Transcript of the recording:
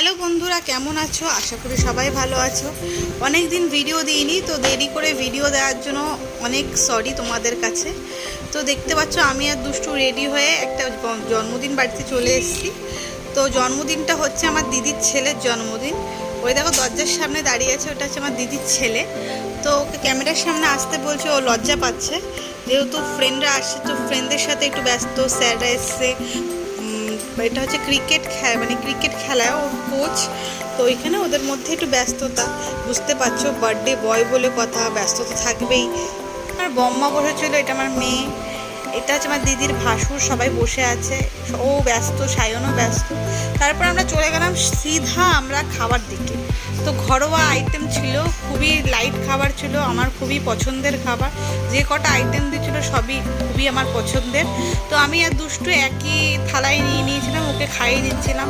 Hello বন্ধুরা, কেমন আছো? আশা করি সবাই ভালো আছো। অনেক দিন ভিডিও দিইনি, তো দেরি করে ভিডিও দেওয়ার জন্য অনেক সরি তোমাদের কাছে। তো দেখতে পাচ্ছ আমি আর দুষ্টু রেডি হয়ে একটা জন্মদিন বাড়িতে চলে এসেছি। তো জন্মদিনটা হচ্ছে আমার দিদির ছেলের জন্মদিন। ওই দেখো দরজার সামনে দাঁড়িয়ে আছে, ওটা হচ্ছে আমার দিদির ছেলে। তো ওকে ক্যামেরার সামনে আসতে বলছে, ও লজ্জা পাচ্ছে যেহেতু ফ্রেন্ডরা আসছে, তো ফ্রেন্ডদের সাথে একটু ব্যস্ত। স্যাররা এসছে, এটা হচ্ছে ক্রিকেট খেলায় ও কোচ। তো ওইখানে ওদের মধ্যে একটু ব্যস্ততা, বুঝতে পারছো, বার্থডে বয় বলে কথা, ব্যস্ততা থাকবেই। আর বম্মা বসেছিল, এটা আমার মেয়ে, এটা হচ্ছে আমার দিদির ভাসুর, সবাই বসে আছে, ও ব্যস্ত, সায়নও ব্যস্ত। তারপর আমরা চলে গেলাম সিধা আমরা খাবার দিকে। তো ঘরোয়া আইটেম ছিল, খুবই লাইট খাবার ছিল, আমার খুবই পছন্দের খাবার। যে কটা আইটেম দিয়েছিল সবই খুবই আমার পছন্দের। তো আমি আর দুষ্টু একই থালায় নিয়ে নিয়েছিলাম, ওকে খাইয়ে দিচ্ছিলাম।